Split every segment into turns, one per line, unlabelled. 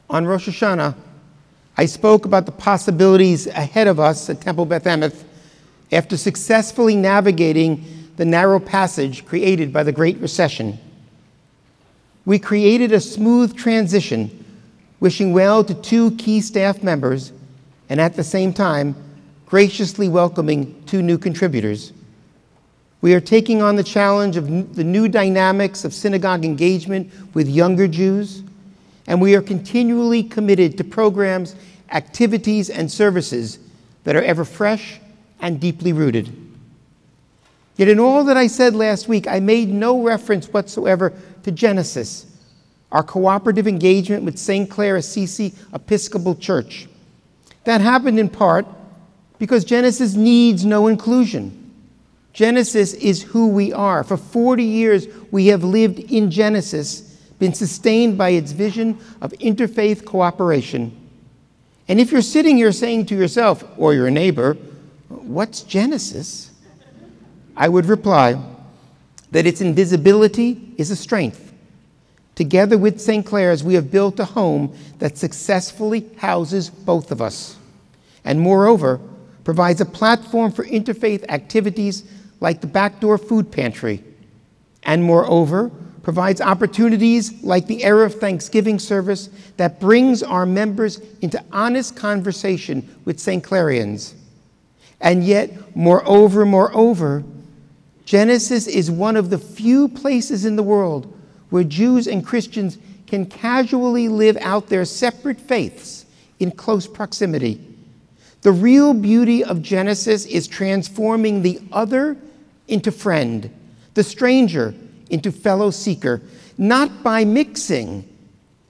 On Rosh Hashanah, I spoke about the possibilities ahead of us at Temple Beth Emeth after successfully navigating the narrow passage created by the Great Recession. We created a smooth transition, wishing well to 2 key staff members and at the same time graciously welcoming 2 new contributors. We are taking on the challenge of the new dynamics of synagogue engagement with younger Jews, and we are continually committed to programs, activities, and services that are ever fresh and deeply rooted. Yet in all that I said last week, I made no reference whatsoever to Genesis, our cooperative engagement with St. Clair Assisi Episcopal Church. That happened in part because Genesis needs no inclusion. Genesis is who we are. For 40 years, we have lived in Genesis, been sustained by its vision of interfaith cooperation. And if you're sitting here saying to yourself, or your neighbor, "What's Genesis?" I would reply that its invisibility is a strength. Together with St. Clair's, we have built a home that successfully houses both of us, and moreover, provides a platform for interfaith activities like the Backdoor Food Pantry, and moreover, provides opportunities like the Erev Thanksgiving service that brings our members into honest conversation with St. Clarians. And yet, moreover, Genesis is one of the few places in the world where Jews and Christians can casually live out their separate faiths in close proximity. The real beauty of Genesis is transforming the other into friend, the stranger into fellow seeker, not by mixing,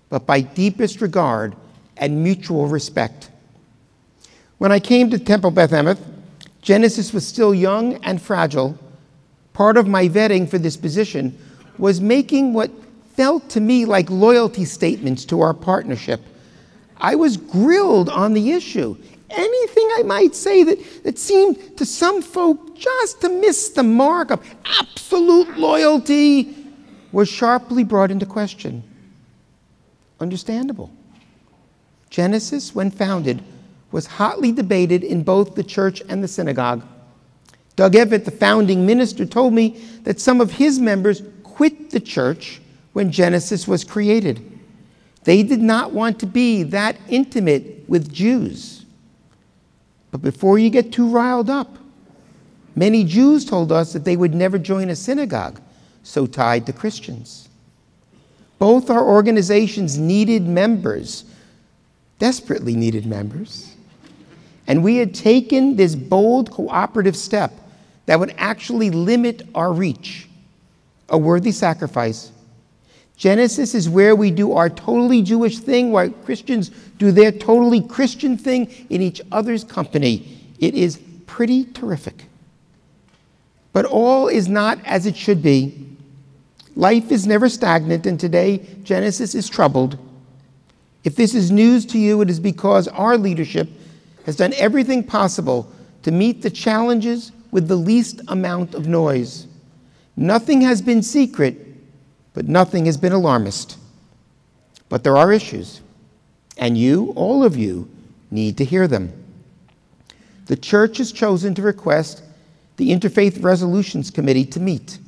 but by deepest regard and mutual respect. When I came to Temple Beth Emeth, Genesis was still young and fragile. Part of my vetting for this position was making what felt to me like loyalty statements to our partnership. I was grilled on the issue. Anything I might say that seemed to some folk just to miss the mark of absolute loyalty was sharply brought into question. Understandable. Genesis, when founded, was hotly debated in both the church and the synagogue. Doug Evett, the founding minister, told me that some of his members quit the church when Genesis was created. They did not want to be that intimate with Jews. But before you get too riled up, many Jews told us that they would never join a synagogue, so tied to Christians. Both our organizations needed members, desperately needed members, and we had taken this bold cooperative step that would actually limit our reach, a worthy sacrifice. Genesis is where we do our totally Jewish thing while Christians do their totally Christian thing in each other's company. It is pretty terrific. But all is not as it should be. Life is never stagnant, and today Genesis is troubled. If this is news to you, it is because our leadership has done everything possible to meet the challenges with the least amount of noise. Nothing has been secret, but nothing has been alarmist. But there are issues, and you, all of you, need to hear them. The church has chosen to request the Interfaith Resolutions Committee to meet.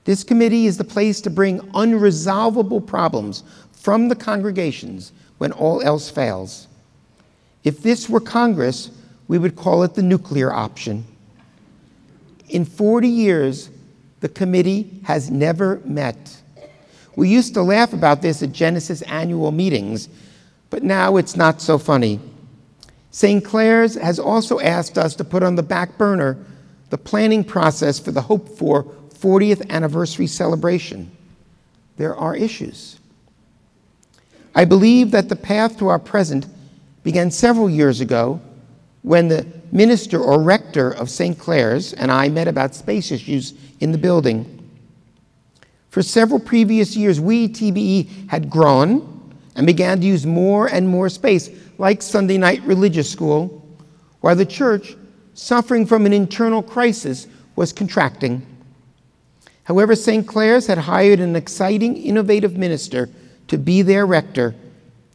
This committee is the place to bring unresolvable problems from the congregations when all else fails. If this were Congress, we would call it the nuclear option. In 40 years, the committee has never met. We used to laugh about this at Genesis annual meetings, but now it's not so funny. St. Clair's has also asked us to put on the back burner the planning process for the hoped-for 40th anniversary celebration. There are issues. I believe that the path to our present began several years ago when the minister or rector of St. Clair's and I met about space issues in the building. For several previous years, we, TBE, had grown and began to use more and more space, like Sunday night religious school, while the church, suffering from an internal crisis, was contracting. However, St. Clair's had hired an exciting, innovative minister to be their rector,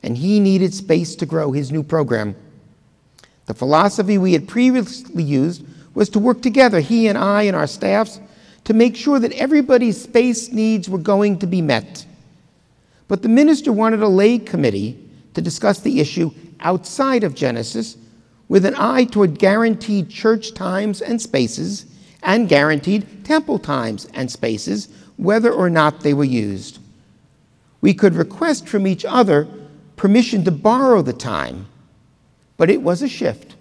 and he needed space to grow his new program. The philosophy we had previously used was to work together, he and I and our staffs, to make sure that everybody's space needs were going to be met. But the minister wanted a lay committee to discuss the issue outside of Genesis with an eye toward guaranteed church times and spaces and guaranteed temple times and spaces, whether or not they were used. We could request from each other permission to borrow the time, but it was a shift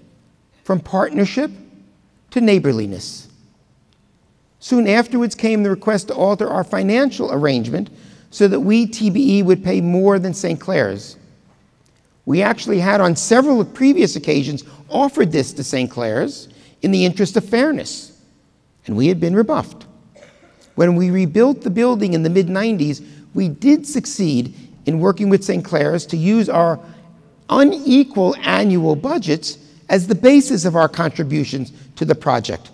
from partnership to neighborliness. Soon afterwards came the request to alter our financial arrangement so that we, TBE, would pay more than St. Clair's. We actually had on several previous occasions offered this to St. Clair's in the interest of fairness, and we had been rebuffed. When we rebuilt the building in the mid-90s, we did succeed in working with St. Clair's to use our unequal annual budgets as the basis of our contributions to the project.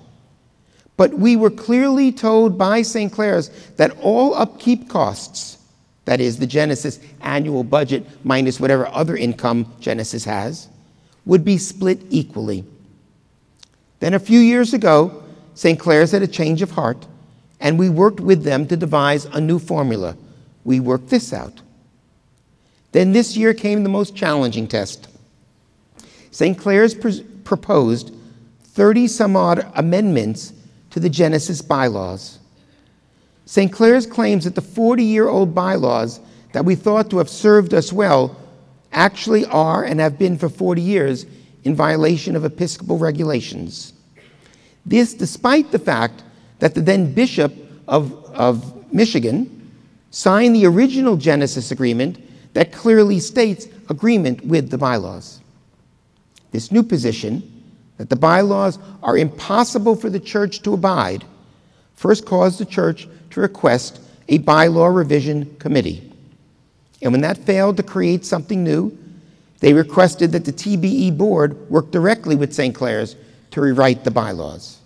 But we were clearly told by St. Clair's that all upkeep costs, that is, the Genesis annual budget minus whatever other income Genesis has, would be split equally. Then a few years ago, St. Clair's had a change of heart, and we worked with them to devise a new formula. We worked this out. Then this year came the most challenging test. St. Clair's proposed 30-some-odd amendments to the Genesis bylaws. St. Clair's claims that the 40-year-old bylaws that we thought to have served us well actually are and have been for 40 years in violation of Episcopal regulations. This despite the fact that the then Bishop of Michigan signed the original Genesis agreement that clearly states agreement with the bylaws. This new position, that the bylaws are impossible for the church to abide, first caused the church to request a bylaw revision committee. And when that failed to create something new, they requested that the TBE board work directly with St. Clair's to rewrite the bylaws.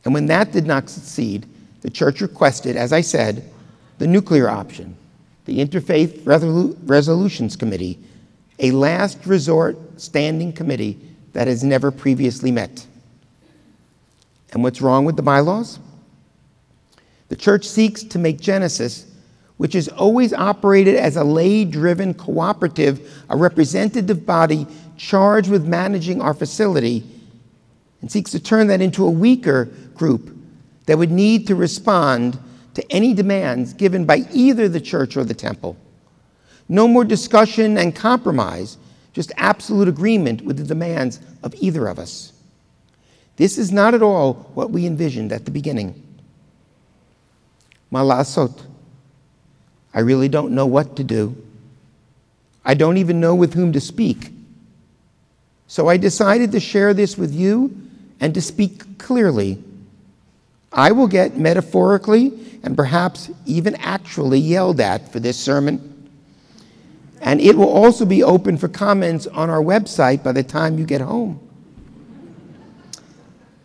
And when that did not succeed, the church requested, as I said, the nuclear option, the Interfaith Resolutions Committee, a last resort standing committee that has never previously met. And what's wrong with the bylaws? The church seeks to make Genesis, which has always operated as a lay-driven cooperative, a representative body charged with managing our facility, and seeks to turn that into a weaker group that would need to respond to any demands given by either the church or the temple. No more discussion and compromise, just absolute agreement with the demands of either of us. This is not at all what we envisioned at the beginning. Ma la'asot. I really don't know what to do. I don't even know with whom to speak. So I decided to share this with you and to speak clearly. I will get metaphorically and perhaps even actually yelled at for this sermon. And it will also be open for comments on our website by the time you get home.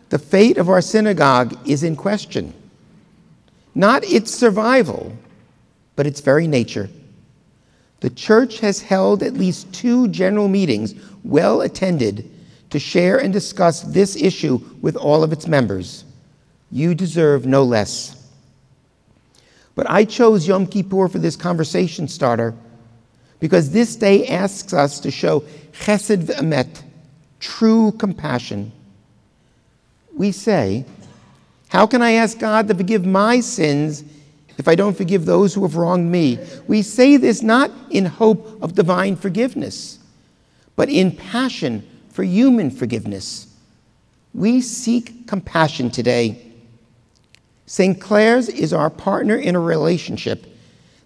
The fate of our synagogue is in question. Not its survival, but its very nature. The church has held at least 2 general meetings, well attended, to share and discuss this issue with all of its members. You deserve no less. But I chose Yom Kippur for this conversation starter because this day asks us to show chesed ve'emet, true compassion. We say, how can I ask God to forgive my sins if I don't forgive those who have wronged me? We say this not in hope of divine forgiveness, but in passion for human forgiveness. We seek compassion today. St. Clair's is our partner in a relationship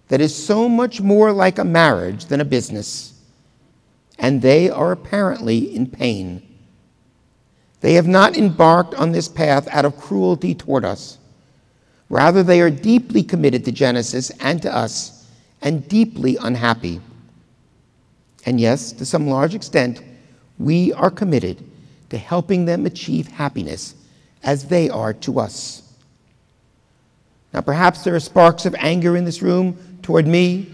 that is so much more like a marriage than a business, and they are apparently in pain. They have not embarked on this path out of cruelty toward us. Rather, they are deeply committed to Genesis and to us, and deeply unhappy. And yes, to some large extent, we are committed to helping them achieve happiness as they are to us. Now, perhaps there are sparks of anger in this room toward me,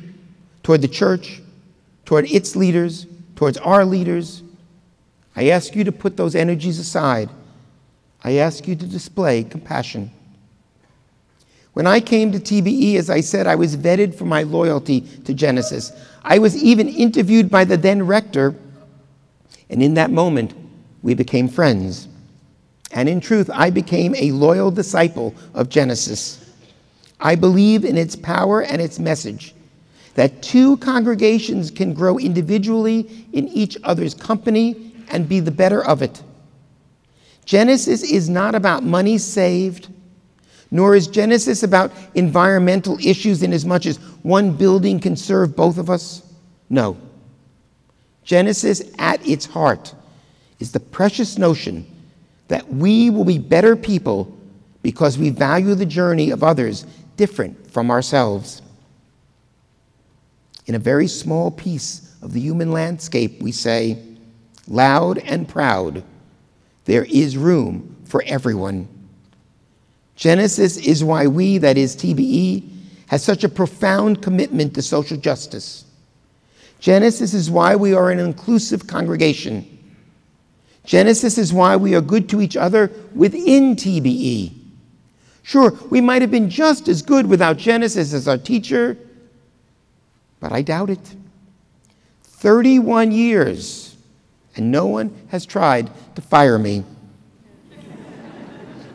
toward the church, toward its leaders, towards our leaders. I ask you to put those energies aside. I ask you to display compassion. When I came to TBE, as I said, I was vetted for my loyalty to Genesis. I was even interviewed by the then rector, and in that moment, we became friends. And in truth, I became a loyal disciple of Genesis. I believe in its power and its message, that two congregations can grow individually in each other's company and be the better of it. Genesis is not about money saved, nor is Genesis about environmental issues in as much as one building can serve both of us. No. Genesis, at its heart, is the precious notion that we will be better people because we value the journey of others different from ourselves. In a very small piece of the human landscape, we say, loud and proud, there is room for everyone. Genesis is why we, that is TBE, has such a profound commitment to social justice. Genesis is why we are an inclusive congregation. Genesis is why we are good to each other within TBE. Sure, we might have been just as good without Genesis as our teacher, but I doubt it. 31 years, and no one has tried to fire me.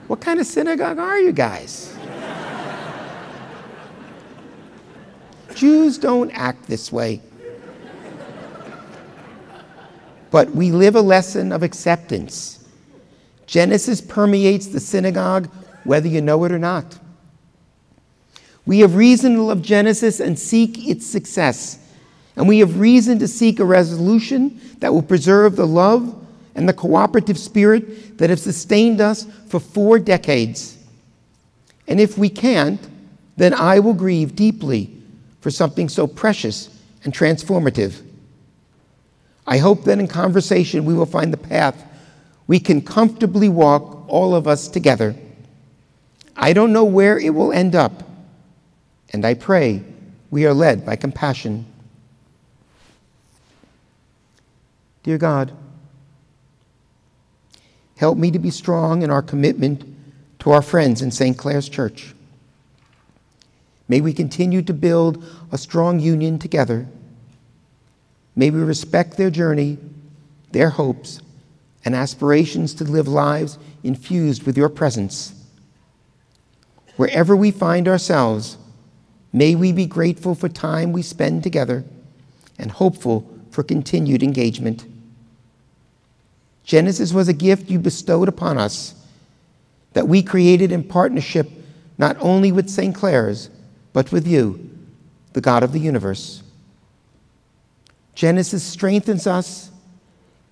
What kind of synagogue are you guys? Jews don't act this way. But we live a lesson of acceptance. Genesis permeates the synagogue, whether you know it or not. We have reason to love Genesis and seek its success. And we have reason to seek a resolution that will preserve the love and the cooperative spirit that have sustained us for 4 decades. And if we can't, then I will grieve deeply for something so precious and transformative. I hope that in conversation we will find the path we can comfortably walk, all of us together. I don't know where it will end up, and I pray we are led by compassion. Dear God, help me to be strong in our commitment to our friends in St. Clair's Church. May we continue to build a strong union together. May we respect their journey, their hopes, and aspirations to live lives infused with your presence. Wherever we find ourselves, may we be grateful for time we spend together and hopeful for continued engagement. Genesis was a gift you bestowed upon us that we created in partnership not only with St. Clair's, but with you, the God of the universe. Genesis strengthens us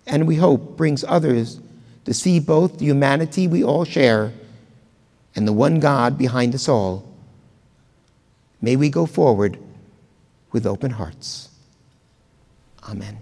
and we hope brings others to see both the humanity we all share and the one God behind us all. May we go forward with open hearts. Amen.